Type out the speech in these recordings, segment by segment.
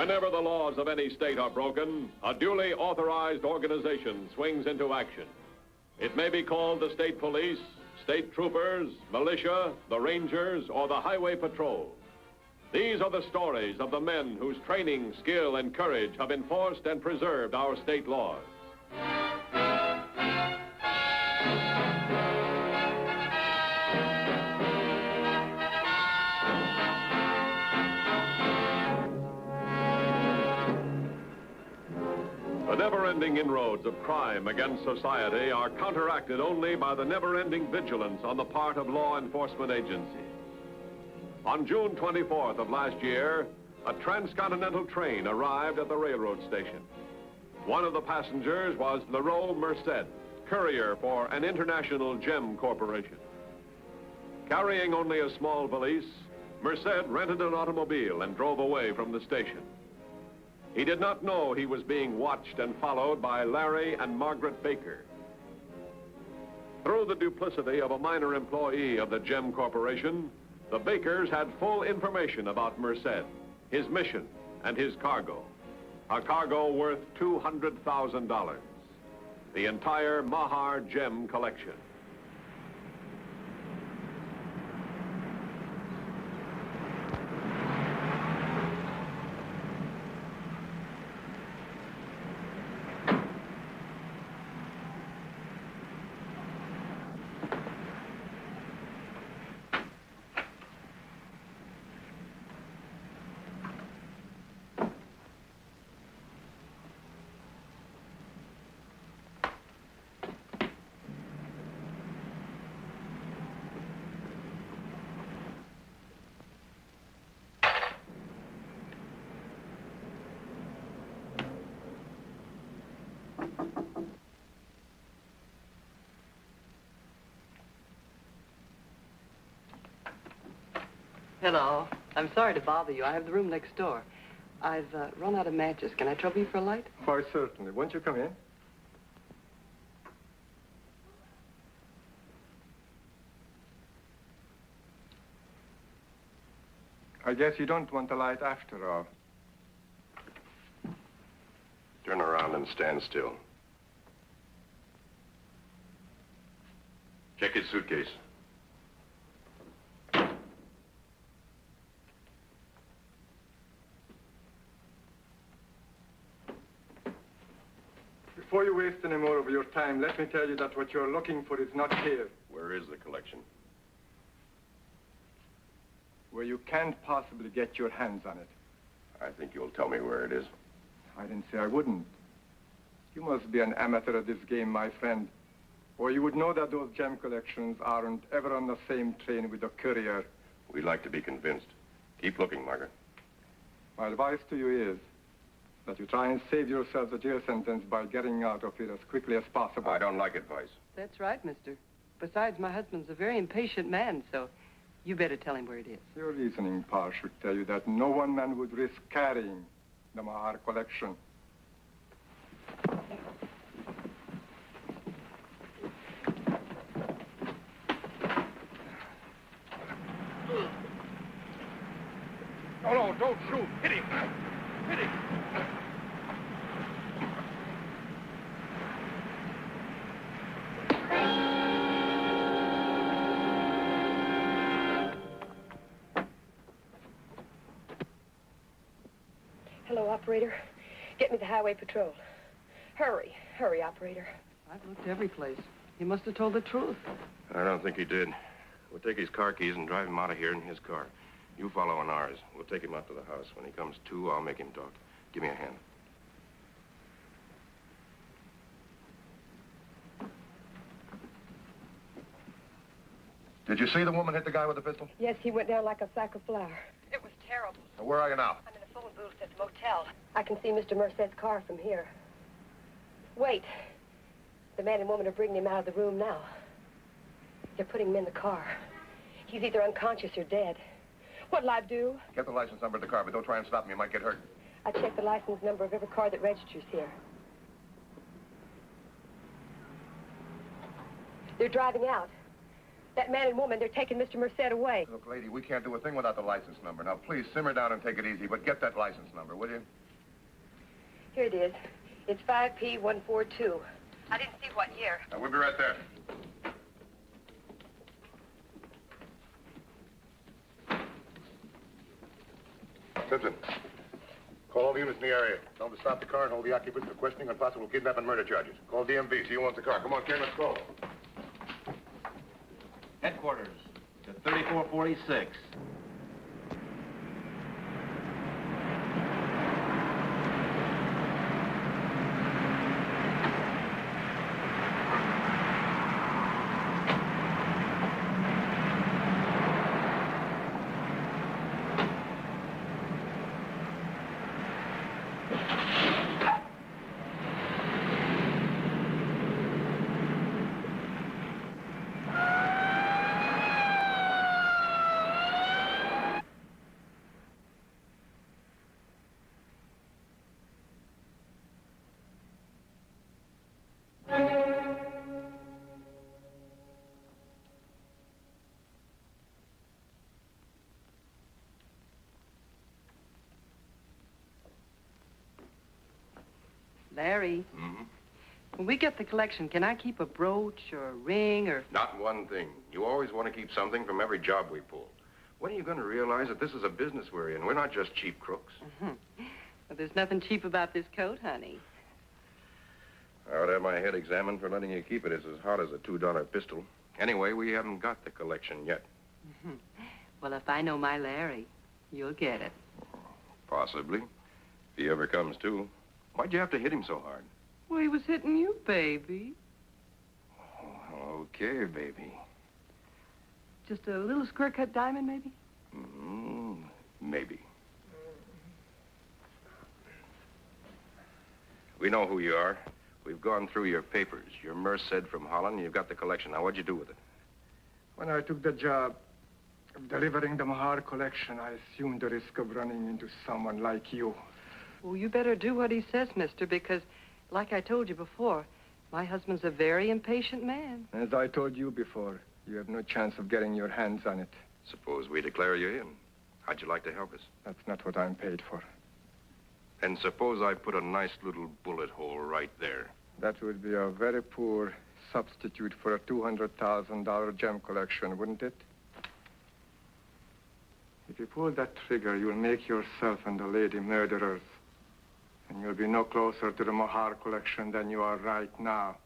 Whenever the laws of any state are broken, a duly authorized organization swings into action. It may be called the state police, state troopers, militia, the rangers, or the highway patrol. These are the stories of the men whose training, skill, and courage have enforced and preserved our state laws. The never-ending inroads of crime against society are counteracted only by the never-ending vigilance on the part of law enforcement agencies. On June 24th of last year, a transcontinental train arrived at the railroad station. One of the passengers was Leroy Merced, courier for an international gem corporation. Carrying only a small valise, Merced rented an automobile and drove away from the station. He did not know he was being watched and followed by Larry and Margaret Baker. Through the duplicity of a minor employee of the Gem Corporation, the Bakers had full information about Merced, his mission, and his cargo. A cargo worth $200,000. The entire Mahar Gem collection. Hello. I'm sorry to bother you. I have the room next door. I've run out of matches. Can I trouble you for a light? Why, certainly. Won't you come in? I guess you don't want a light after all. Turn around and stand still. Check his suitcase. Before you waste any more of your time, let me tell you that what you're looking for is not here. Where is the collection? Where you can't possibly get your hands on it. I think you'll tell me where it is. I didn't say I wouldn't. You must be an amateur at this game, my friend. Or you would know that those gem collections aren't ever on the same train with the courier. We'd like to be convinced. Keep looking, Margaret. My advice to you is that you try and save yourself a jail sentence by getting out of here as quickly as possible. I don't like advice. That's right, mister. Besides, my husband's a very impatient man, so you better tell him where it is. Your reasoning power should tell you that no one man would risk carrying the Mahar collection. No, don't shoot. Hit him. Hit him. Hello, operator. Get me the highway patrol. Hurry, hurry, operator. I've looked every place. He must have told the truth. I don't think he did. We'll take his car keys and drive him out of here in his car. You follow in ours. We'll take him out to the house. When he comes to, I'll make him talk. Give me a hand. Did you see the woman hit the guy with the pistol? Yes, he went down like a sack of flour. It was terrible. Now, where are you now? I'm in a phone booth at the motel. I can see Mr. Merced's car from here. Wait. The man and woman are bringing him out of the room now. They're putting him in the car. He's either unconscious or dead. What'll I do? Get the license number of the car, but don't try and stop him. You might get hurt. I checked the license number of every car that registers here. They're driving out. That man and woman, they're taking Mr. Merced away. Look, lady, we can't do a thing without the license number. Now, please, simmer down and take it easy, but get that license number, will you? Here it is. It's 5P142. I didn't see what year. Now, we'll be right there. Simpson, call all the units in the area. Tell them to stop the car and hold the occupants for questioning on possible kidnapping and murder charges. Call DMV, see who wants the car. Come on, Ken, let's go. Headquarters to 3446. Larry, when we get the collection, can I keep a brooch or a ring or... Not one thing. You always want to keep something from every job we pull. When are you going to realize that this is a business we're in? We're not just cheap crooks. Well, there's nothing cheap about this coat, honey. I ought to have my head examined for letting you keep it. It's as hot as a $2 pistol. Anyway, we haven't got the collection yet. Well, if I know my Larry, you'll get it. Possibly. If he ever comes to. Why'd you have to hit him so hard? Well, he was hitting you, baby. Okay, baby. Just a little square-cut diamond, maybe? Maybe. We know who you are. We've gone through your papers. You're Merced from Holland. You've got the collection. Now, what'd you do with it? When I took the job of delivering the Mahar collection, I assumed the risk of running into someone like you. Well, you better do what he says, mister, because, like I told you before, my husband's a very impatient man. As I told you before, you have no chance of getting your hands on it. Suppose we declare you in. How'd you like to help us? That's not what I'm paid for. And suppose I put a nice little bullet hole right there. That would be a very poor substitute for a $200,000 gem collection, wouldn't it? If you pull that trigger, you'll make yourself and the lady murderers. And you'll be no closer to the Mahar collection than you are right now.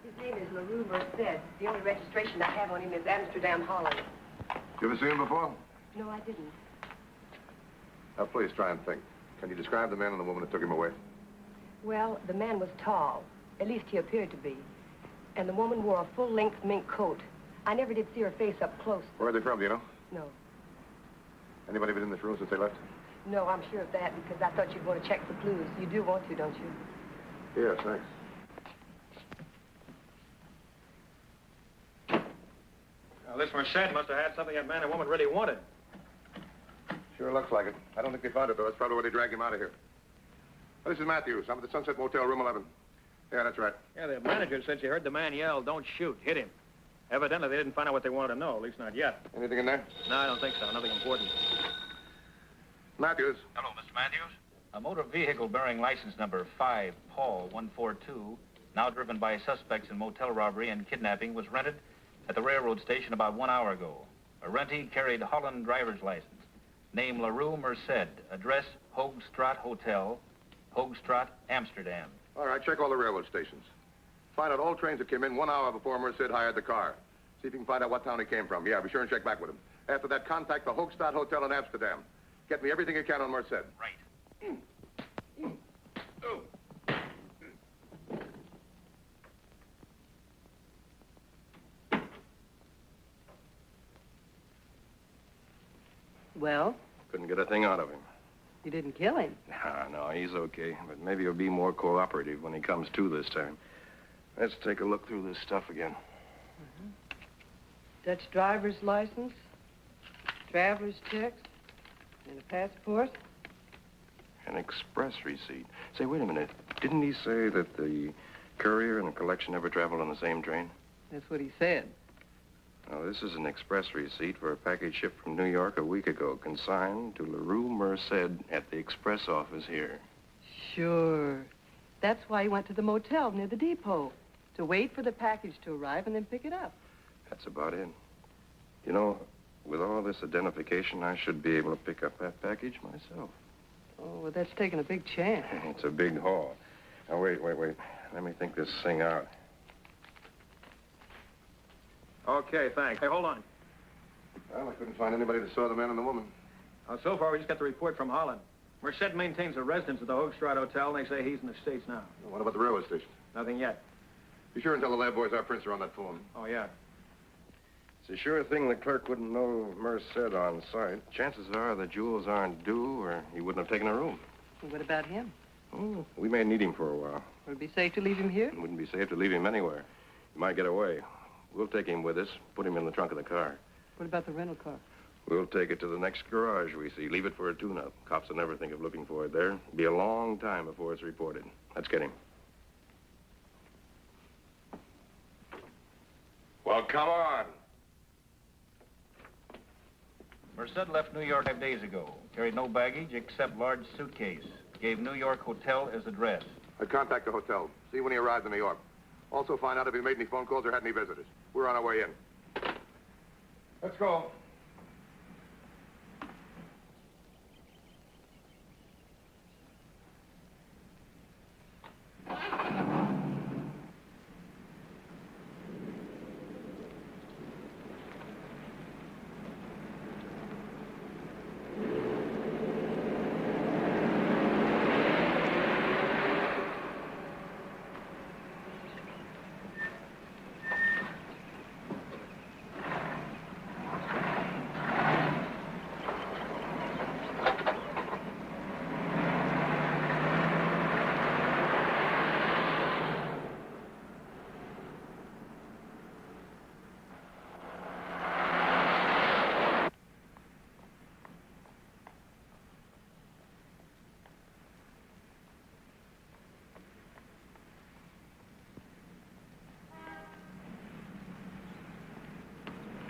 His name is LaRue Merced. The only registration I have on him is Amsterdam, Holland. You ever seen him before? No, I didn't. Now, please try and think. Can you describe the man and the woman that took him away? Well, the man was tall. At least he appeared to be. And the woman wore a full-length mink coat. I never did see her face up close. Where are they from, do you know? No. Anybody been in this room since they left? No, I'm sure of that because I thought you'd want to check for clues. You do want to, don't you? Yes, thanks. Now, this Merced must have had something that man and woman really wanted. Sure looks like it. I don't think they found it, though. That's probably why they dragged him out of here. Well, this is Matthews. I'm at the Sunset Motel, room 11. Yeah, that's right. Yeah, the manager said she heard the man yell, "Don't shoot, hit him." Evidently, they didn't find out what they wanted to know, at least not yet. Anything in there? No, I don't think so. Nothing important. Matthews. Hello, Mr. Matthews. A motor vehicle bearing license number 5 Paul 142, now driven by suspects in motel robbery and kidnapping, was rented at the railroad station about 1 hour ago. A rentee carried Holland driver's license. Name LaRue Merced. Address Hoogstraat Hotel, Hoogstraat, Amsterdam. All right, check all the railroad stations. Find out all trains that came in 1 hour before Merced hired the car. See if you can find out what town he came from. Yeah, be sure and check back with him. After that, contact the Hoogstraat Hotel in Amsterdam. Get me everything you can on Merced. Right. Well, Couldn't get a thing out of him. you didn't kill him. No, he's okay. But maybe he'll be more cooperative when he comes to this time. Let's take a look through this stuff again. Dutch driver's license, traveler's checks, and a passport. An express receipt. Say, wait a minute. Didn't he say that the courier and the collection never traveled on the same train? That's what he said. Now, this is an express receipt for a package shipped from New York a week ago, consigned to LaRue Merced at the express office here. Sure. That's why he went to the motel near the depot, to wait for the package to arrive and then pick it up. That's about it. You know, with all this identification, I should be able to pick up that package myself. Oh, well, that's taking a big chance. It's a big haul. Now, wait. Let me think this thing out. Okay, thanks. Hey, hold on. Well, I couldn't find anybody that saw the man and the woman. So far, we just got the report from Holland. Merced maintains a residence at the Hoogstraat Hotel, and they say he's in the States now. What about the railroad station? Nothing yet. Be sure and tell the lab boys our prints are on that phone. Oh, yeah. It's a sure thing the clerk wouldn't know Merced on site. Chances are the jewels aren't due, or he wouldn't have taken a room. Well, what about him? Oh, we may need him for a while. Would it be safe to leave him here? It wouldn't be safe to leave him anywhere. He might get away. We'll take him with us, put him in the trunk of the car. What about the rental car? We'll take it to the next garage we see. Leave it for a tune-up. Cops will never think of looking for it there. It'll be a long time before it's reported. Let's get him. Well, come on. Merced left New York 5 days ago. Carried no baggage except large suitcase. Gave New York hotel as address. I'd contact the hotel. See when he arrived in New York. Also find out if he made any phone calls or had any visitors. We're on our way in. Let's go.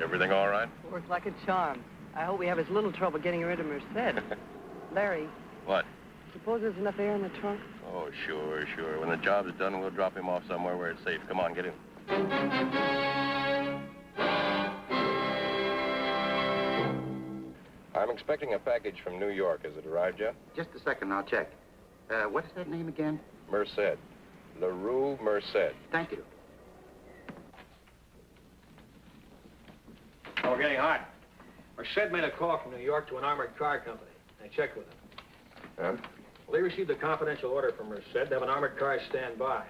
Everything all right? Worked like a charm. I hope we have as little trouble getting her into Merced. Larry. What? Suppose there's enough air in the trunk? Oh, sure. When the job's done, we'll drop him off somewhere where it's safe. Come on, get him. I'm expecting a package from New York. Has it arrived yet? Just a second, I'll check. What is that name again? Merced. LaRue Merced. Thank you. Oh, we're getting hot. Merced made a call from New York to an armored car company. I checked with them. And? Well, they received a confidential order from Merced to have an armored car stand by.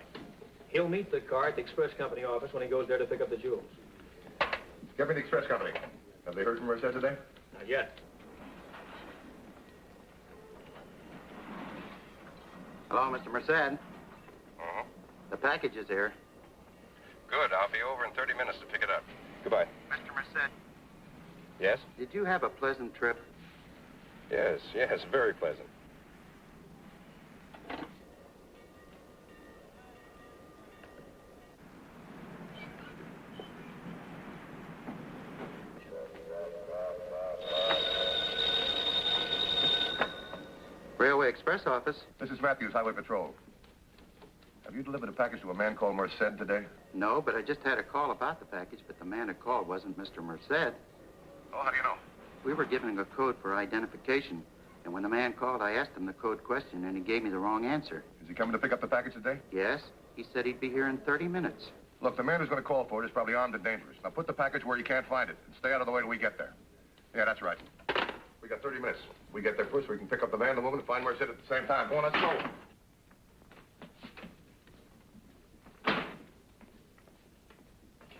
He'll meet the car at the express company office when he goes there to pick up the jewels. Get me the express company. Have they heard from Merced today? Not yet. Hello, Mr. Merced. Uh-huh. The package is here. Good. I'll be over in 30 minutes to pick it up. Goodbye. Mr. Merced, Yes? did you have a pleasant trip? Yes. Very pleasant. Railway Express office. This is Matthews, Highway Patrol. Have you delivered a package to a man called Merced today? No, but I just had a call about the package, but the man who called wasn't Mr. Merced. Oh, how do you know? We were given a code for identification, and when the man called, I asked him the code question, and he gave me the wrong answer. Is he coming to pick up the package today? Yes, he said he'd be here in 30 minutes. Look, the man who's going to call for it is probably armed and dangerous. Now put the package where you can't find it, and stay out of the way till we get there. Yeah, that's right. We got 30 minutes. We get there first, we can pick up the man, the woman, and find Merced at the same time. Go on, let's go.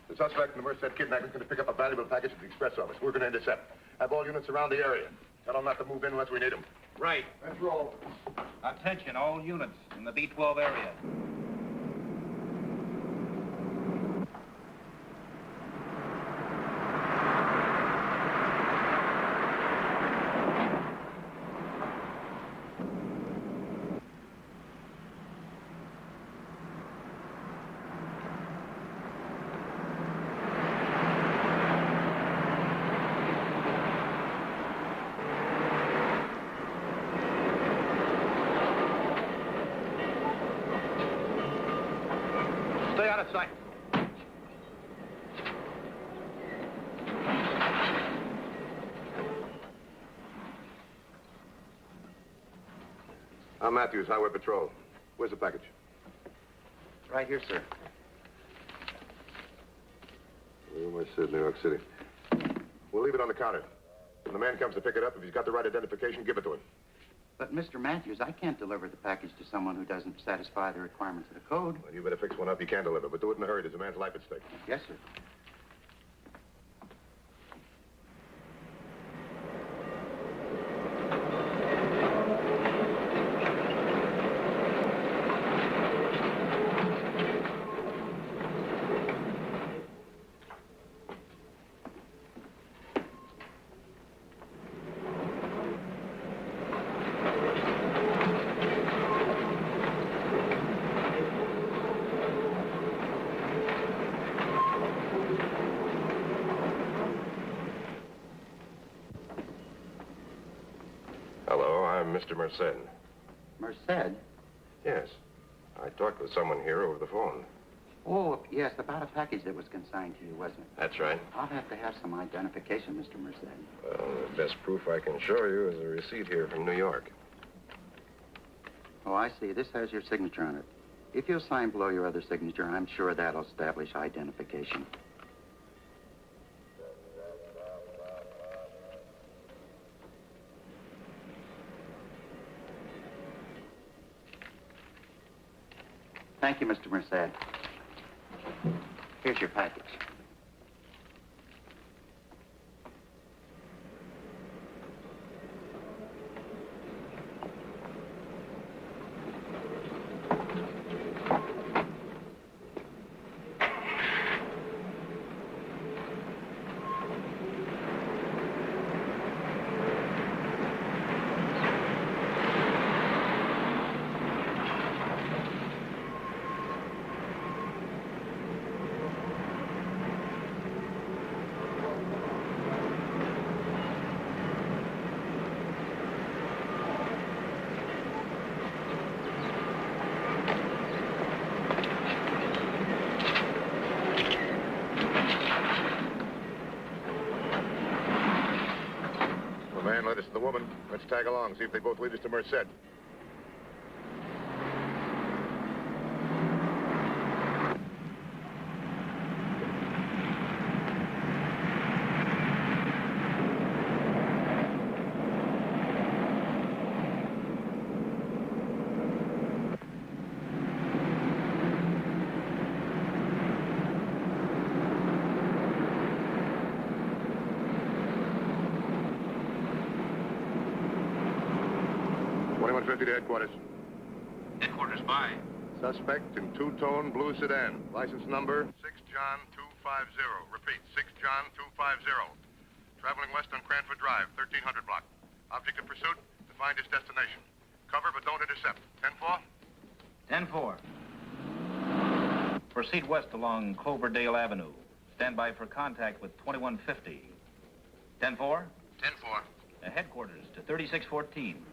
The suspect in the Merced kidnapping is going to pick up a valuable package at the express office. We're going to intercept. Have all units around the area. Tell them not to move in unless we need them. Right. Let's roll. Attention, all units in the B12 area. Out of sight. I'm Matthews, Highway Patrol. Where's the package? Right here, sir. Where am I sitting? New York City. We'll leave it on the counter. When the man comes to pick it up, if he's got the right identification, give it to him. But, Mr. Matthews, I can't deliver the package to someone who doesn't satisfy the requirements of the code. Well, you better fix one up you can deliver, but do it in a hurry. There's a man's life at stake. Yes, sir. Hello, I'm Mr. Merced. Merced? Yes. I talked with someone here over the phone. Oh, yes, about a package that was consigned to you, wasn't it? That's right. I'll have to have some identification, Mr. Merced. Well, the best proof I can show you is a receipt here from New York. Oh, I see. This has your signature on it. If you'll sign below your other signature, I'm sure that'll establish identification. Thank you, Mr. Merced. Here's your package. The man led us to the woman. Let's tag along, see if they both lead us to Merced. To headquarters. Headquarters by. Suspect in two-tone blue sedan. License number 6 John 250. Repeat, 6 John 250. Traveling west on Crawford Drive, 1300 block. Object of pursuit, to find his destination. Cover, but don't intercept. 10-4? 10-4. Proceed west along Cloverdale Avenue. Stand by for contact with 2150. 10-4? 10-4. Headquarters to 3614.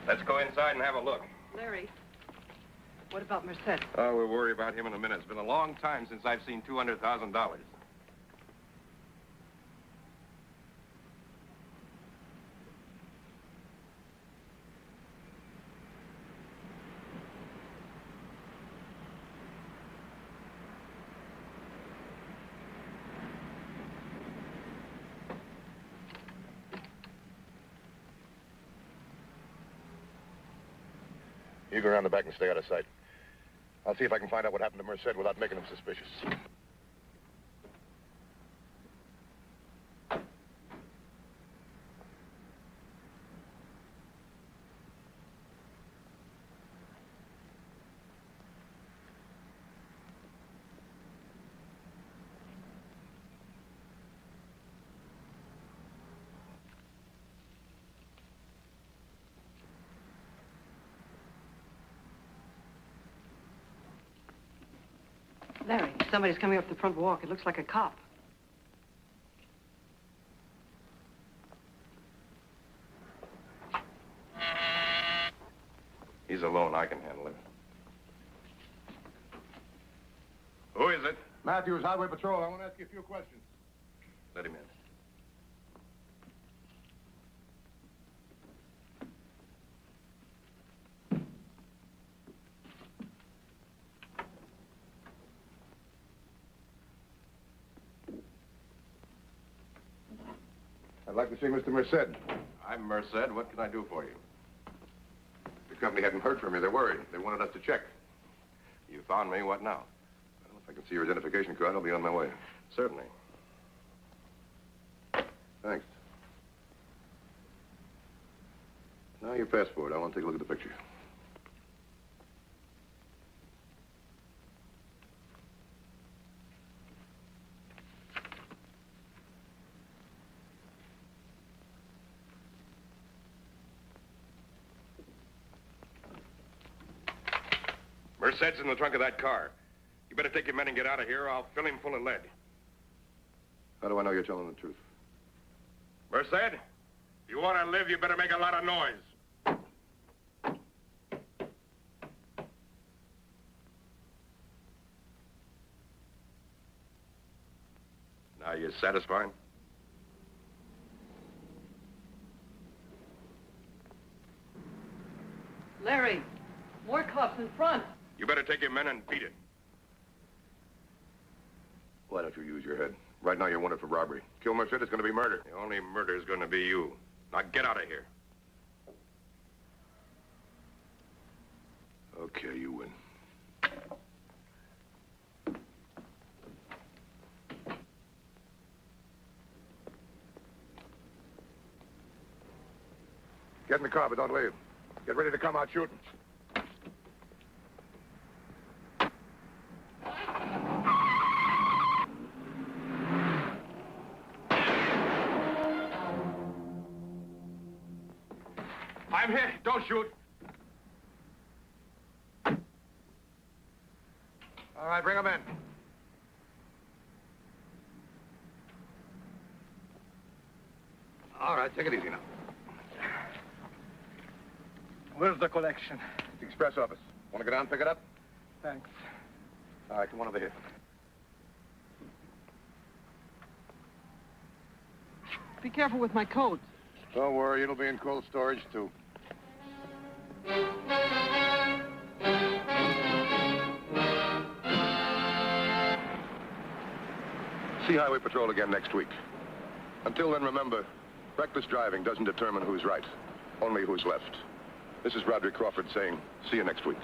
Let's go inside and have a look. Larry, what about Merced? Oh, we'll worry about him in a minute. It's been a long time since I've seen $200,000. You go around the back and stay out of sight. I'll see if I can find out what happened to Merced without making him suspicious. Larry, somebody's coming up the front walk. It looks like a cop. He's alone. I can handle it. Who is it? Matthews, Highway Patrol. I want to ask you a few questions. Let him in. I'd like to see Mr. Merced. I'm Merced. What can I do for you? The company hadn't heard from you. They're worried. They wanted us to check. You found me. What now? Well, if I can see your identification card, I'll be on my way. Certainly. Thanks. Now your passport. I want to take a look at the picture. Merced's in the trunk of that car. You better take your men and get out of here, or I'll fill him full of lead. How do I know you're telling the truth? Merced, if you want to live, you better make a lot of noise. Now, you satisfied? Larry, more cops in front. You better take your men and beat it. Why don't you use your head? Right now, you're wanted for robbery. Kill Merced, it's going to be murder. The only murder is going to be you. Now, get out of here. Okay, you win. Get in the car, but don't leave. Get ready to come out shooting. I'm here. Don't shoot. All right, bring them in. All right, take it easy now. Where's the collection? The express office. Want to go down and pick it up? Thanks. All right, come on over here. Be careful with my coat. Don't worry, it'll be in cold storage, too. See Highway Patrol again next week. Until then, remember, reckless driving doesn't determine who's right, only who's left. This is Roderick Crawford saying, see you next week.